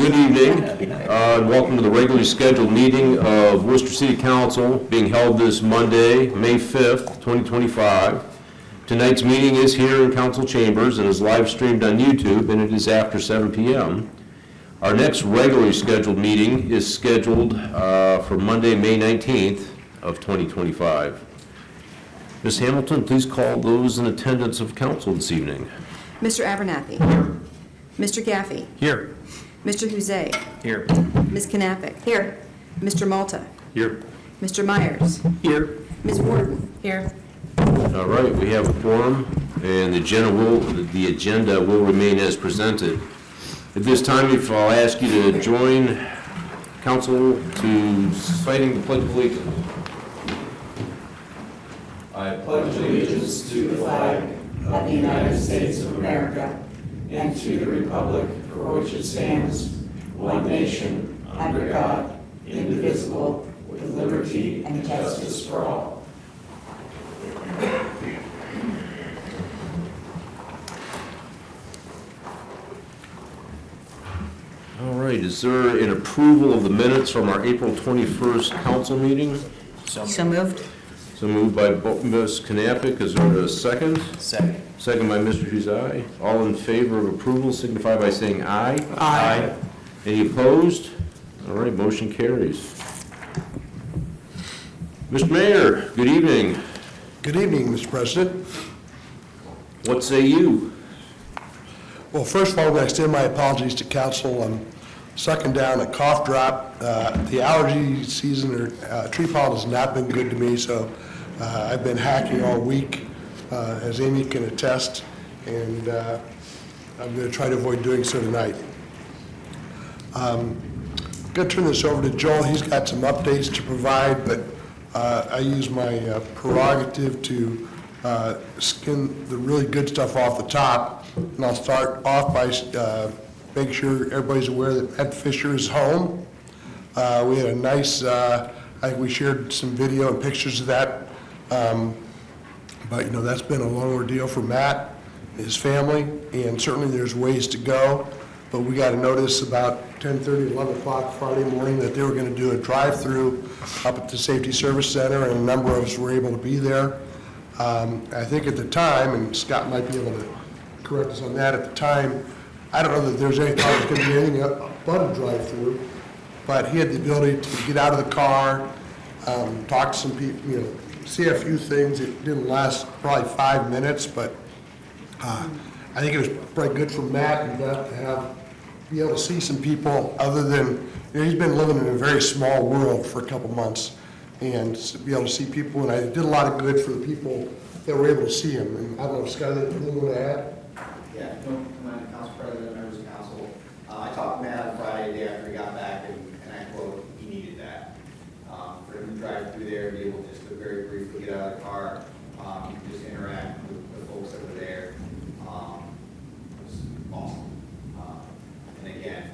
Good evening, and welcome to the regularly scheduled meeting of Worcester City Council being held this Monday, May 5th, 2025. Tonight's meeting is here in council chambers and is live streamed on YouTube, and it is after 7 p.m. Our next regularly scheduled meeting is scheduled for Monday, May 19th of 2025. Ms. Hamilton, please call those in attendance of council this evening. Mr. Abernathy. Here. Mr. Gaffey. Here. Mr. Huzay. Here. Ms. Knappich. Here. Mr. Malta. Here. Mr. Myers. Here. Ms. Warden. Here. All right, we have a quorum, and the agenda will remain as presented. At this time, if I'll ask you to join council to citing the Pledge of Allegiance. I pledge allegiance to the flag of the United States of America and to the republic for which it stands, one nation, under God, indivisible, with liberty and justice for all. All right, is there an approval of the minutes from our April 21st council meeting? So moved. So moved by Ms. Knappich. Is there a second? Second. Second by Mr. Huzai. All in favor of approval signify by saying aye. Aye. Any opposed? All right, motion carries. Mr. Mayor, good evening. Good evening, Mr. President. What say you? Well, first of all, I'm going to extend my apologies to council. I'm sucking down a cough drop. The allergy season or tree pollen has not been good to me, so I've been hacking all week, as Amy can attest, and I'm going to try to avoid doing so tonight. I'm going to turn this over to Joel. He's got some updates to provide, but I use my prerogative to skim the really good stuff off the top, and I'll start off by making sure everybody's aware that Ed Fisher is home. We had a nice, I think we shared some video and pictures of that, but that's been a long ordeal for Matt, his family, and certainly there's ways to go, but we got a notice about 10:30, 11 o'clock Friday morning that they were going to do a drive-through up at the Safety Service Center, and a number of us were able to be there. I think at the time, and Scott might be able to correct us on that, at the time, I don't know that there's any thought there's going to be anything but a drive-through, but he had the ability to get out of the car, talk to some people, see a few things. It didn't last probably 5 minutes, but I think it was probably good for Matt and Beth to be able to see some people other than, he's been living in a very small world for a couple months, and to be able to see people, and I did a lot of good for the people that were able to see him. And I don't know if Scott, anything you want to add? Yeah, I'm Council President, members of council. I talked to Matt on Friday, the day after he got back, and I quote, he needed that. For him to drive through there, be able just to very briefly get out of the car, you can just interact with the folks that were there. It was awesome. And again,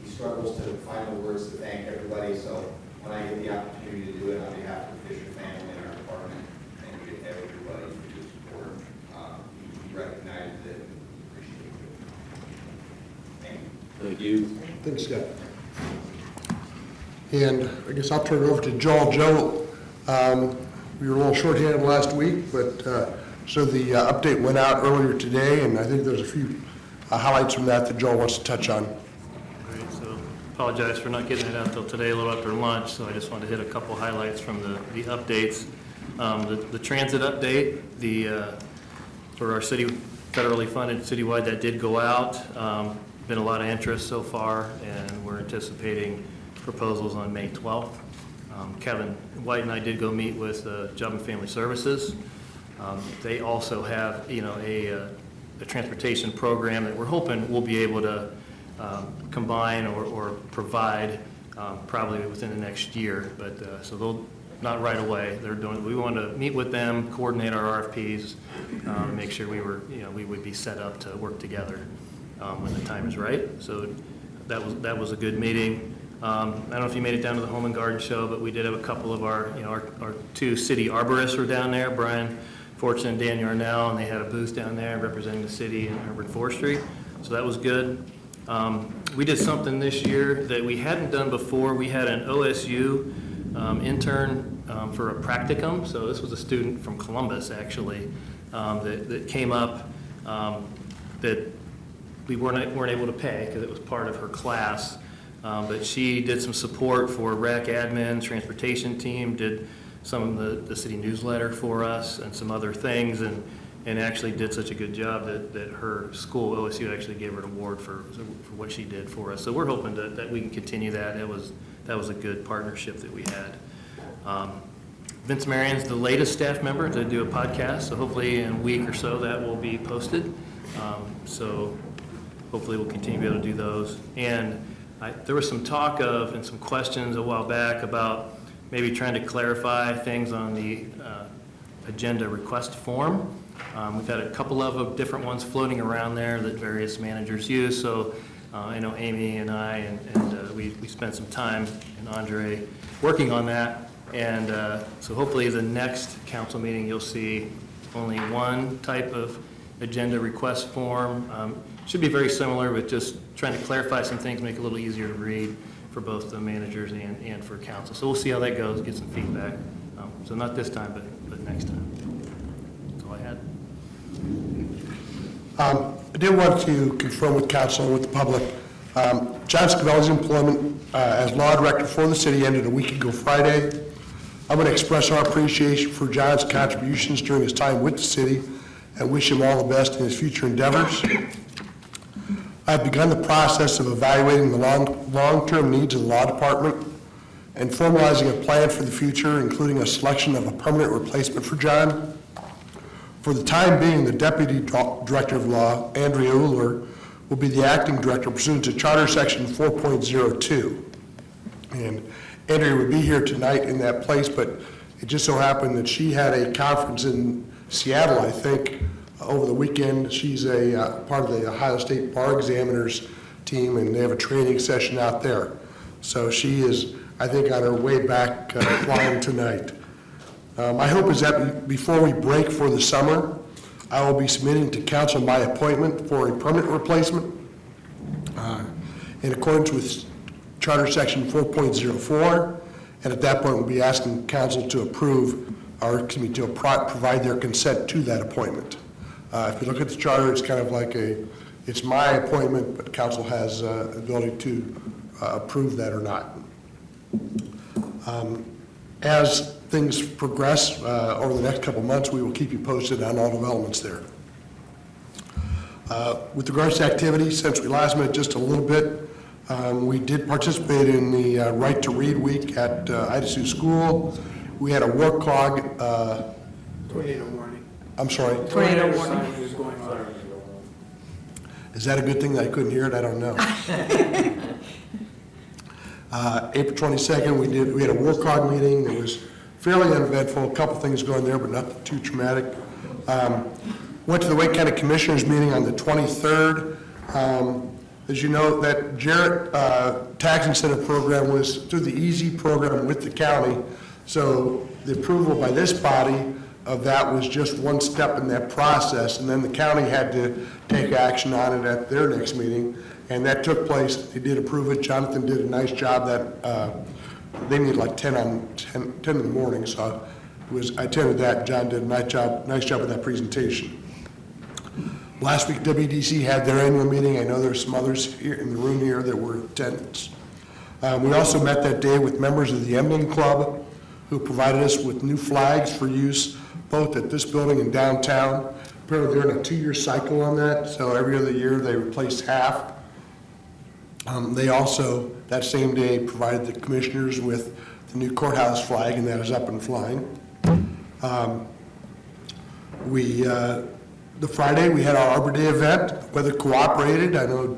he struggles to find the words to thank everybody, so when I get the opportunity to do it on behalf of the Fisher family and our department, thank you to everybody for your support. He recognized it and appreciated it. Thank you. Thank you. Thanks, Scott. And I guess I'll turn it over to Joel. Joe, we were a little short-handed last week, but so the update went out earlier today, and I think there's a few highlights from that Joel wants to touch on. Great, so apologize for not getting it out till today, a little after lunch, so I just wanted to hit a couple highlights from the updates. The transit update, for our city, federally funded citywide, that did go out. Been a lot of interest so far, and we're anticipating proposals on May 12th. Kevin White and I did go meet with Job and Family Services. They also have, a transportation program that we're hoping we'll be able to combine or provide probably within the next year. But so they'll not right away. We want to meet with them, coordinate our RFPs, make sure we would be set up to work together when the time is right. So that was a good meeting. I don't know if you made it down to the Home and Garden Show, but we did have a couple of our two city arborists were down there, Brian Fortune and Dan Yarnell, and they had a booth down there representing the city and urban forestry. So that was good. We did something this year that we hadn't done before. We had an OSU intern for a practicum. So this was a student from Columbus, actually, that came up that we weren't able to pay because it was part of her class. But she did some support for rec admin, transportation team, did some of the city newsletter for us and some other things, and actually did such a good job that her school, OSU, actually gave her an award for what she did for us. So we're hoping that we can continue that. That was a good partnership that we had. Vince Marion's the latest staff member to do a podcast, so hopefully in a week or so that will be posted. So hopefully we'll continue to be able to do those. And there was some talk of and some questions a while back about maybe trying to clarify things on the agenda request form. We've had a couple of different ones floating around there that various managers use. So I know Amy and I and we spent some time, and Andre, working on that. And so hopefully the next council meeting you'll see only one type of agenda request form. Should be very similar, with just trying to clarify some things, make it a little easier to read for both the managers and for council. So we'll see how that goes, get some feedback. So not this time, but next time. That's all I had. I did want to confirm with council and with the public, John Scavelli's employment as law director for the city ended a week ago Friday. I'm going to express our appreciation for John's contributions during his time with the city and wish him all the best in his future endeavors. I've begun the process of evaluating the long-term needs of the law department and formalizing a plan for the future, including a selection of a permanent replacement for John. For the time being, the Deputy Director of Law, Andrea Uhler, will be the acting director pursuant to Charter Section 4.02. And Andrea would be here tonight in that place, but it just so happened that she had a conference in Seattle, I think, over the weekend. She's a part of the Ohio State Bar Examiners team, and they have a training session out there. So she is, I think, on her way back flying tonight. My hope is that before we break for the summer, I will be submitting to council my appointment for a permanent replacement in accordance with Charter Section 4.04, and at that point we'll be asking council to approve, or excuse me, to provide their consent to that appointment. If you look at the charter, it's kind of like it's my appointment, but council has the ability to approve that or not. As things progress over the next couple of months, we will keep you posted on all developments there. With regards to activities, since we last met just a little bit, we did participate in the Right to Read Week at Ida Sioux School. We had a work clog. Tornado warning. I'm sorry. Tornado warning. Sign is going on. Is that a good thing that I couldn't hear it? I don't know. April 22nd, we had a work clog meeting. It was fairly uneventful, a couple things going there, but nothing too traumatic. Went to the Wake County Commissioners meeting on the 23rd. As you know, that Jarrett tax incentive program was through the EASY program with the county. So the approval by this body of that was just one step in that process, and then the county had to take action on it at their next meeting, and that took place. They did approve it. Jonathan did a nice job. That they meet like 10 in the morning, so I attended that. John did a nice job with that presentation. Last week, WDC had their annual meeting. I know there's some others here in the room here that were attendants. We also met that day with members of the Emden Club, who provided us with new flags for use both at this building and downtown. Apparently they're in a 2-year cycle on that, so every other year they replace half. They also, that same day, provided the commissioners with the new courthouse flag, and that is up and flying. The Friday, we had our Arbor Day event. Weather cooperated. I know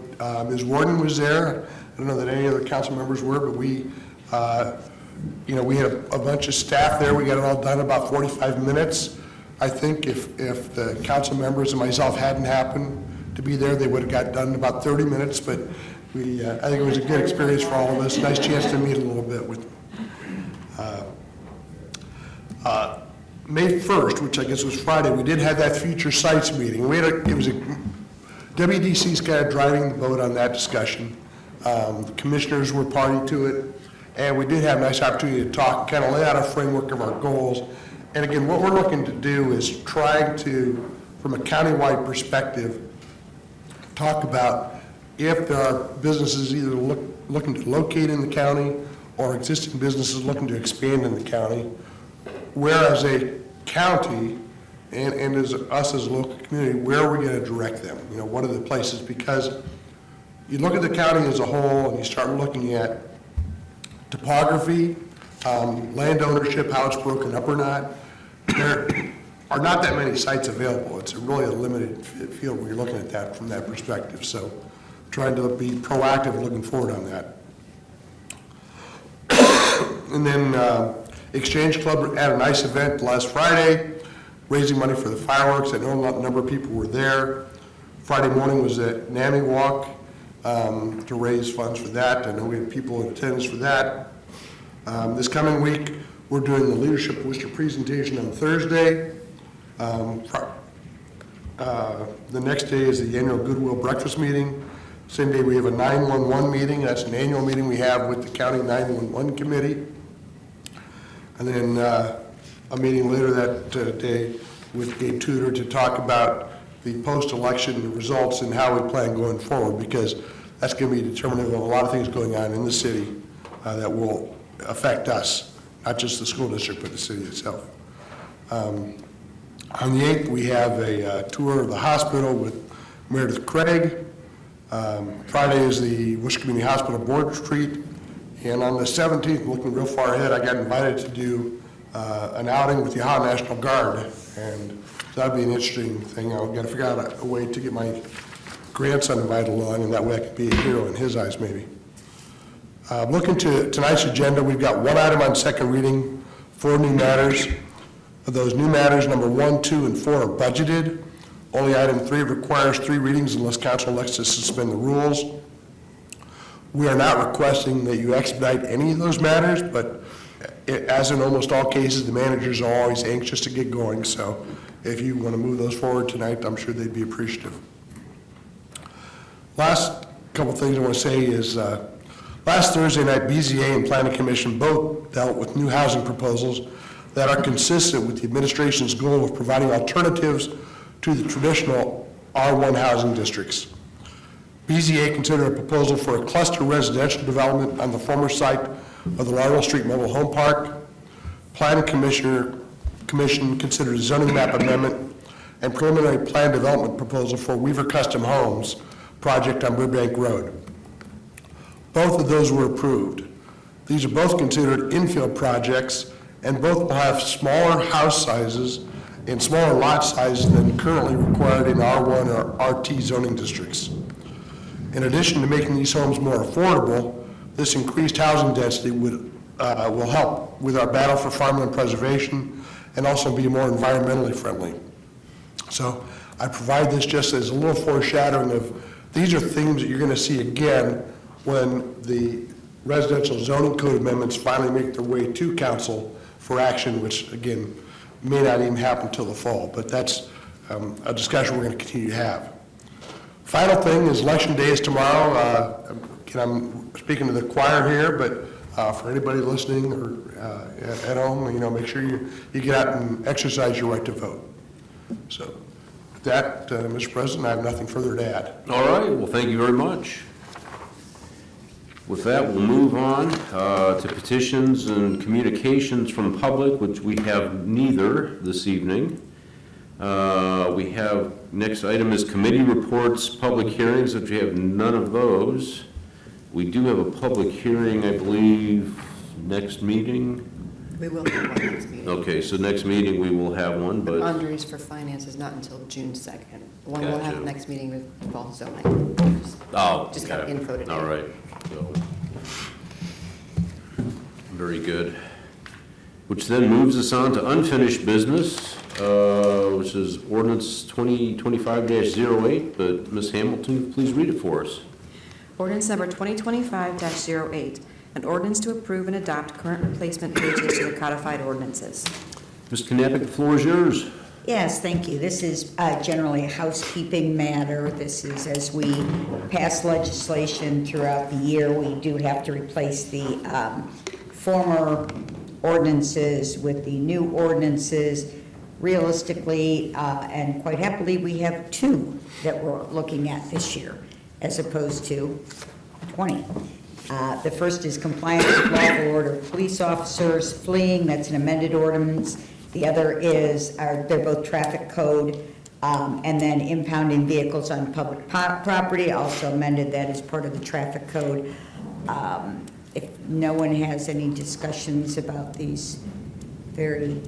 Ms. Warden was there. I don't know that any other council members were, but we had a bunch of staff there. We got it all done in about 45 minutes. I think if the council members and myself hadn't happened to be there, they would have got done in about 30 minutes, but I think it was a good experience for all of us. Nice chance to meet a little bit with them. May 1st, which I guess was Friday, we did have that Future Sites meeting. It was WDC's kind of driving the boat on that discussion. The commissioners were party to it, and we did have a nice opportunity to talk, kind of lay out a framework of our goals. And again, what we're looking to do is trying to, from a countywide perspective, talk about if there are businesses either looking to locate in the county or existing businesses looking to expand in the county, whereas a county and as us as a local community, where are we going to direct them? You know, what are the places? Because you look at the county as a whole and you start looking at topography, land ownership, how it's broken up or not, there are not that many sites available. It's really a limited field when you're looking at that from that perspective. So trying to be proactive looking forward on that. And then Exchange Club had a nice event last Friday, raising money for the fireworks. I know a number of people were there. Friday morning was a NAMI walk to raise funds for that. I know we had people in attendance for that. This coming week, we're doing the Leadership Wooster presentation on Thursday. The next day is the annual Goodwill Breakfast meeting. Same day we have a 911 meeting. That's an annual meeting we have with the County 911 Committee. And then a meeting later that day with Gabe Tudor to talk about the post-election results and how we plan going forward, because that's going to be determinative of a lot of things going on in the city that will affect us, not just the school district, but the city itself. On the 8th, we have a tour of the hospital with Meredith Craig. Friday is the Worcester Community Hospital Board Retreat. And on the 17th, looking real far ahead, I got invited to do an outing with the Ohio National Guard. And that'd be an interesting thing. I've got to figure out a way to get my grandson invited along, and that way I could be a hero in his eyes, maybe. Looking to tonight's agenda, we've got one item on second reading, 4 new matters. Of those new matters, number 1, 2, and 4 are budgeted. Only item 3 requires 3 readings unless council elects to suspend the rules. We are not requesting that you expedite any of those matters, but as in almost all cases, the managers are always anxious to get going. So if you want to move those forward tonight, I'm sure they'd be appreciative. Last couple things I want to say is last Thursday night, BZA and Planning Commission both dealt with new housing proposals that are consistent with the administration's goal of providing alternatives to the traditional R1 housing districts. BZA considered a proposal for a cluster residential development on the former site of the Laurel Street Mobile Home Park. Planning Commission considered a zoning map amendment and preliminary plan development proposal for Weaver Custom Homes project on Burbank Road. Both of those were approved. These are both considered infill projects, and both will have smaller house sizes and smaller lot sizes than currently required in R1 or RT zoning districts. In addition to making these homes more affordable, this increased housing density will help with our battle for farmland preservation and also be more environmentally friendly. So I provide this just as a little foreshadowing of these are things that you're going to see again when the residential zoning code amendments finally make their way to council for action, which again may not even happen until the fall, but that's a discussion we're going to continue to have. Final thing is Election Day is tomorrow. I'm speaking to the choir here, but for anybody listening or at home, make sure you get out and exercise your right to vote. So with that, Mr. President, I have nothing further to add. All right, well, thank you very much. With that, we'll move on to petitions and communications from public, which we have neither this evening. We have, next item is committee reports, public hearings, which we have none of those. We do have a public hearing, I believe, next meeting. We will have one next meeting. Okay, so next meeting we will have one, but, Boundaries for finance is not until June 2nd. One we'll have Gotcha. next meeting with involved zoning. Just kind of okay. info today. All right. So, very good. Which then moves us on to unfinished business, which is ordinance 2025-08, but Ms. Hamilton, please read it for us. Ordinance number 2025-08, an ordinance to approve and adopt current replacement pages to the codified ordinances. Ms. Knappich, the floor is yours. Yes, thank you. This is generally a housekeeping matter. This is as we pass legislation throughout the year, we do have to replace the former ordinances with the new ordinances. Realistically, and quite happily, we have 2 that we're looking at this year, as opposed to 20. The first is compliance with lawful order of police officers fleeing, that's an amended ordinance. The other is, they're both traffic code, and then impounding vehicles on public property, also amended, that is part of the traffic code. If no one has any discussions about these very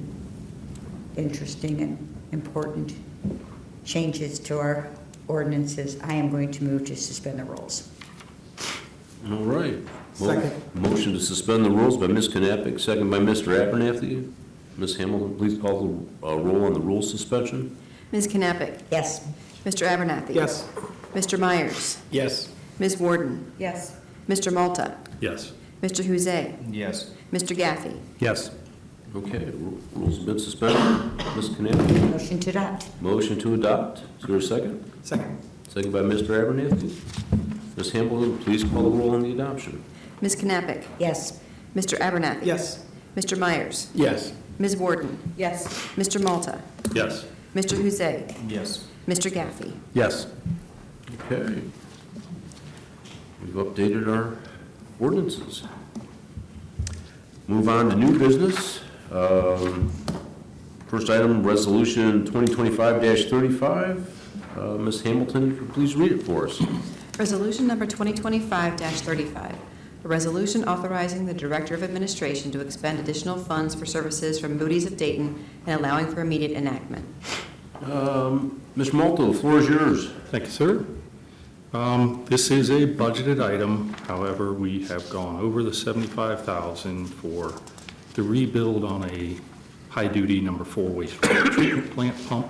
interesting and important changes to our ordinances, I am going to move to suspend the rules. All right. Motion to suspend the rules by Ms. Knappich, second by Mr. Abernathy. Ms. Hamilton, please call the roll on the rule suspension. Ms. Knappich. Yes. Mr. Abernathy. Yes. Mr. Myers. Yes. Ms. Warden. Yes. Mr. Malta. Yes. Mr. Huzay. Yes. Mr. Gaffey. Yes. Okay, rules have been suspended. Ms. Knappich, Motion to adopt. motion to adopt. Is there a second? Second. Second by Mr. Abernathy. Ms. Hamilton, please call the roll on the adoption. Ms. Knappich. Yes. Mr. Abernathy. Yes. Mr. Myers. Yes. Ms. Warden. Yes. Mr. Malta. Yes. Mr. Huzay. Yes. Mr. Gaffey. Yes. Okay. We've updated our ordinances. Move on to new business. First item, Resolution 2025-35. Ms. Hamilton, if you please read it for us. Resolution number 2025-35, a resolution authorizing the Director of Administration to expend additional funds for services from Moody's of Dayton and allowing for immediate enactment. Mr. Malta, the floor is yours. Thank you, sir. This is a budgeted item. However, we have gone over the $75,000 for the rebuild on a high-duty number 4 wastewater treatment plant pump.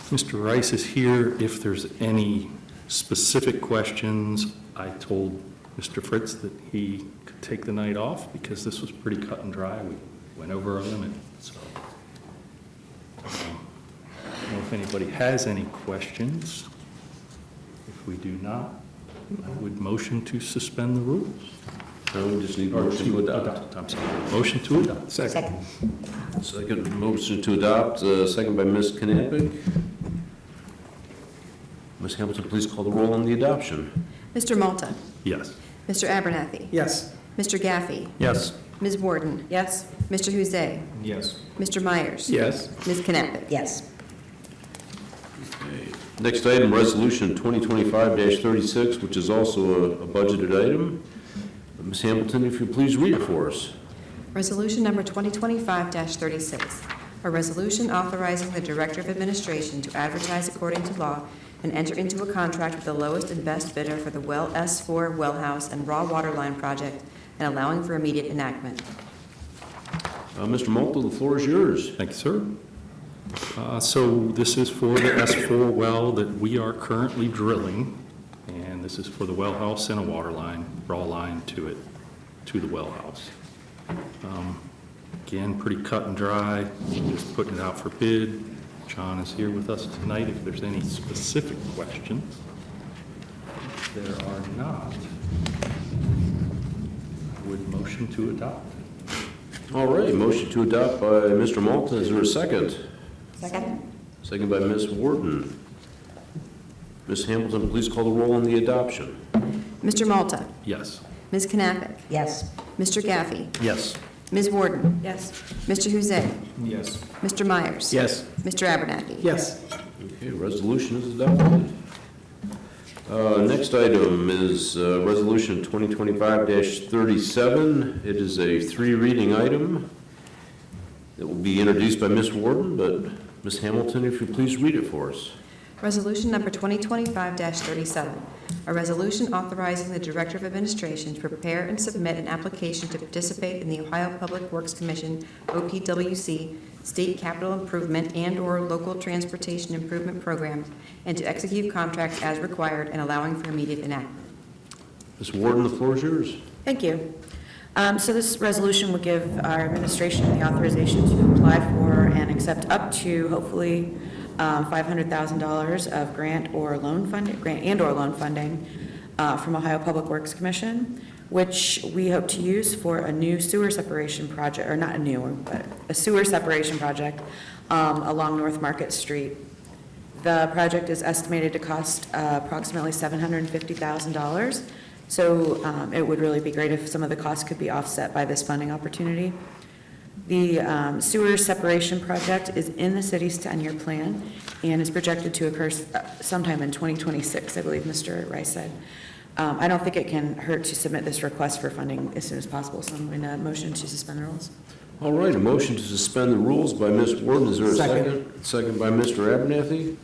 Mr. Rice is here if there's any specific questions. I told Mr. Fritz that he could take the night off because this was pretty cut and dry. We went over our limit, so. I don't know if anybody has any questions. If we do not, I would motion to suspend the rules. No, we just need a motion to adopt. I'm sorry, motion to adopt. Second. Second motion to adopt, second by Ms. Knappich. Ms. Hamilton, please call the roll on the adoption. Mr. Malta. Yes. Mr. Abernathy. Yes. Mr. Gaffey. Yes. Ms. Warden. Yes. Mr. Huzay. Yes. Mr. Myers. Yes. Ms. Knappich. Yes. Okay. Next item, Resolution 2025-36, which is also a budgeted item. Ms. Hamilton, if you please read it for us. Resolution number 2025-36, a resolution authorizing the Director of Administration to advertise according to law and enter into a contract with the lowest and best bidder for the Well S4 well house and raw water line project and allowing for immediate enactment. Mr. Malta, the floor is yours. Thank you, sir. So this is for the S4 well that we are currently drilling, and this is for the well house and a water line, raw line to it, to the well house. Again, pretty cut and dry, just putting it out for bid. John is here with us tonight if there's any specific questions. If there are not, I would motion to adopt. All right, motion to adopt by Mr. Malta. Is there a second? Second. Second by Ms. Warden. Ms. Hamilton, please call the roll on the adoption. Mr. Malta. Yes. Ms. Knappich. Yes. Mr. Gaffey. Yes. Ms. Warden. Yes. Mr. Huzay. Yes. Mr. Myers. Yes. Mr. Abernathy. Yes. Okay, resolution is adopted. Next item is Resolution 2025-37. It is a 3-reading item. It will be introduced by Ms. Warden, but Ms. Hamilton, if you please read it for us. Resolution number 2025-37, a resolution authorizing the Director of Administration to prepare and submit an application to participate in the Ohio Public Works Commission, OPWC, state capital improvement and/or local transportation improvement programs, and to execute contracts as required and allowing for immediate enactment. Ms. Warden, the floor is yours. Thank you. So this resolution would give our administration the authorization to apply for and accept up to, hopefully, $500,000 of grant and or loan funding from Ohio Public Works Commission, which we hope to use for a new sewer separation project, or not a new, but a sewer separation project along North Market Street. The project is estimated to cost approximately $750,000. So it would really be great if some of the costs could be offset by this funding opportunity. The sewer separation project is in the city's 10-year plan and is projected to occur sometime in 2026, I believe Mr. Rice said. I don't think it can hurt to submit this request for funding as soon as possible, so I'm going to motion to suspend the rules. All right, a motion to suspend the rules by Ms. Warden. Is there a second? Second by Mr. Abernathy.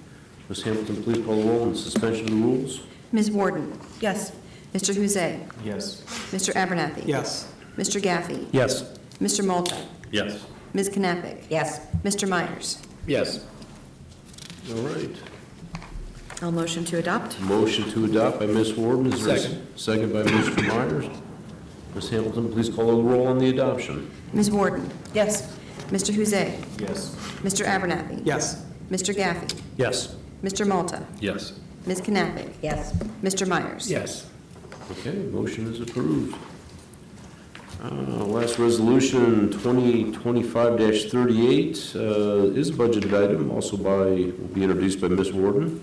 Ms. Hamilton, please call the roll on suspension of the rules. Ms. Warden? Yes. Mr. Huzay? Yes. Mr. Abernathy? Yes. Mr. Gaffey? Yes. Mr. Malta? Yes. Ms. Knappich? Yes. Mr. Myers? Yes. All right. I'll motion to adopt. Motion to adopt by Ms. Warden. Is there a Second. second by Mr. Myers. Ms. Hamilton, please call the roll on the adoption. Ms. Warden? Yes. Mr. Huzay? Yes. Mr. Abernathy? Yes. Mr. Gaffey? Yes. Mr. Malta? Yes. Ms. Knappich? Yes. Mr. Myers? Yes. Okay, motion is approved. Last resolution, 2025-38, is a budgeted item, also will be introduced by Ms. Warden.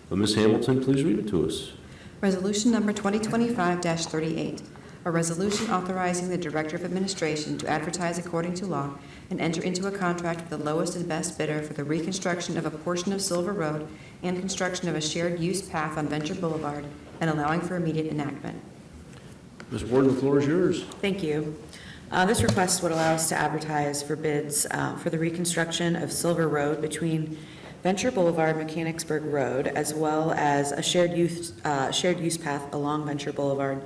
Ms. Hamilton, please read it to us. Resolution number 2025-38, a resolution authorizing the Director of Administration to advertise according to law and enter into a contract with the lowest and best bidder for the reconstruction of a portion of Silver Road and construction of a shared-use path on Venture Boulevard and allowing for immediate enactment. Ms. Warden, the floor is yours. Thank you. This request would allow us to advertise for bids for the reconstruction of Silver Road between Venture Boulevard, Mechanicsburg Road, as well as a shared use path along Venture Boulevard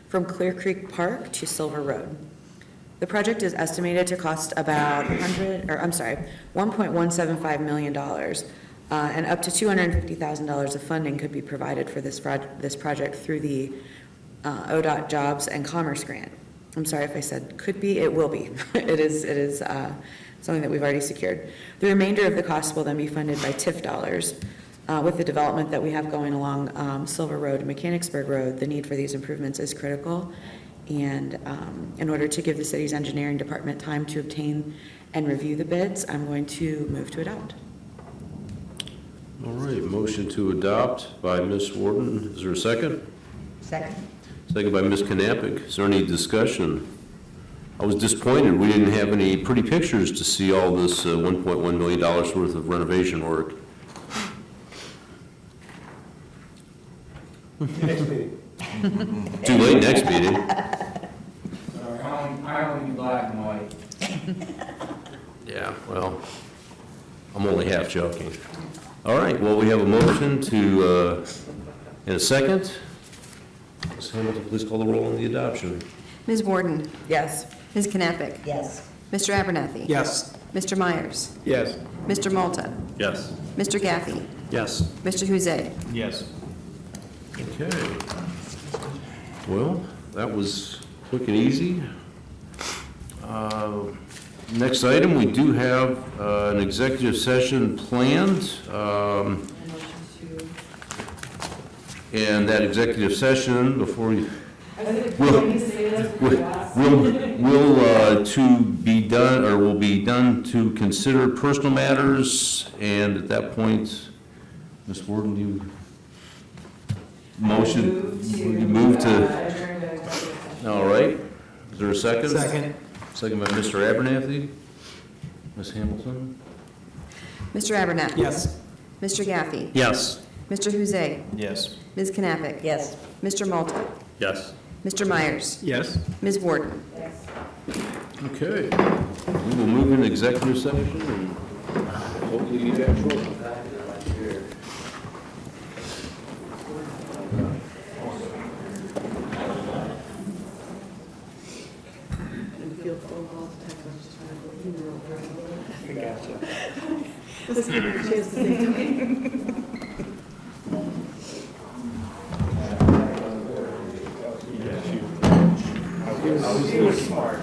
from Clear Creek Park to Silver Road. The project is estimated to cost about $1.175 million, and up to $250,000 of funding could be provided for this project through the ODOT Jobs and Commerce Grant. I'm sorry if I said could be, it will be. It is something that we've already secured. The remainder of the cost will then be funded by TIF dollars. With the development that we have going along Silver Road and Mechanicsburg Road, the need for these improvements is critical. And in order to give the city's engineering department time to obtain and review the bids, I'm going to move to adopt. All right, motion to adopt by Ms. Warden. Is there a second? Second. Second by Ms. Knappich. Is there any discussion? I was disappointed we didn't have any pretty pictures to see all this $1.1 million worth of renovation work. Next meeting. Too late next meeting. Sorry, I only do black and white. Yeah, well, I'm only half joking. All right, well, we have a motion to, and a second. Ms. Hamilton, please call the roll on the adoption. Ms. Warden? Yes. Ms. Knappich? Yes. Mr. Abernathy? Yes. Mr. Myers? Yes. Mr. Malta? Yes. Mr. Gaffey? Yes. Mr. Huzay? Yes. Okay. Well, that was quick and easy. Next item, we do have an executive session planned. And that executive session, before we, will be done to consider personal matters, and at that point, Ms. Warden, you move to, all right. Is there a second? Second. Second by Mr. Abernathy. Ms. Hamilton? Mr. Abernathy? Yes. Mr. Gaffey? Yes. Mr. Huzay? Yes. Ms. Knappich? Yes. Mr. Malta? Yes. Mr. Myers? Yes. Ms. Warden? Okay. We will move into executive session and hopefully get back shortly. He was smart.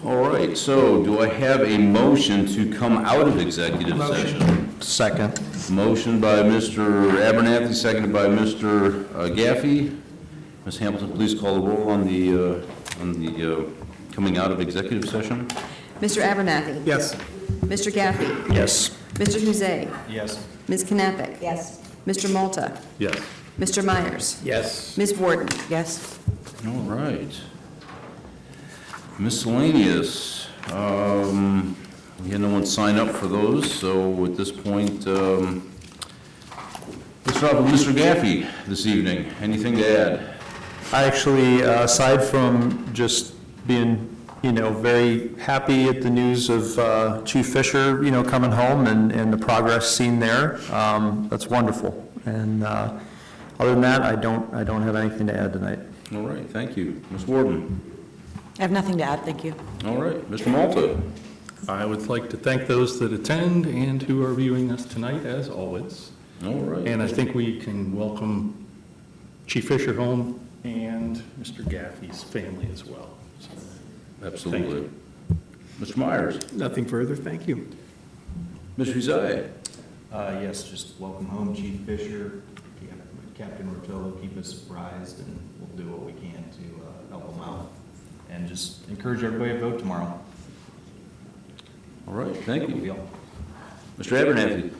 All right, so do I have a motion to come out of executive session? Second. Motion by Mr. Abernathy, seconded by Mr. Gaffey. Ms. Hamilton, please call the roll on the coming out of executive session. Mr. Abernathy. Yes. Mr. Gaffey. Yes. Mr. Huzzay. Yes. Ms. Knappich. Yes. Mr. Malta. Yes. Mr. Myers. Yes. Ms. Warden. Yes. All right. Miscellaneous. We had no one sign up for those, so at this point, let's start with Mr. Gaffey this evening. Anything to add? I actually, aside from just being, very happy at the news of Chief Fisher, coming home and the progress seen there, that's wonderful. And other than that, I don't have anything to add tonight. All right, thank you. Ms. Warden? I have nothing to add, thank you. All right, Mr. Malta? I would like to thank those that attend and who are viewing us tonight, as always. All right. And I think we can welcome Chief Fisher home and Mr. Gaffey's family as well. So, Absolutely. Mr. Myers? Nothing further, thank you. Mr. Huzzay? Yes, just welcome home, Chief Fisher, Captain Rotillo, keep us apprised, and we'll do what we can to help them out. And just encourage everybody to vote tomorrow. All right, thank That will be you. all. Mr. Abernathy?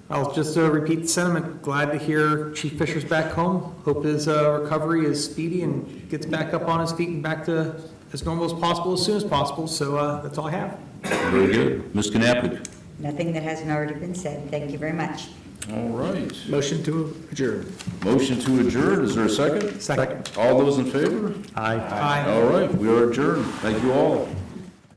I'll just repeat the sentiment. Glad to hear Chief Fisher's back home. Hope his recovery is speedy and gets back up on his feet and back to as normal as possible, as soon as possible. So that's all I have. Very good. Ms. Knappich? Nothing that hasn't already been said. Thank you very much. All right. Motion to adjourn. Motion to adjourn, is there a second? Second. All those in favor? Aye. Aye. All right, we are adjourned. Thank you all.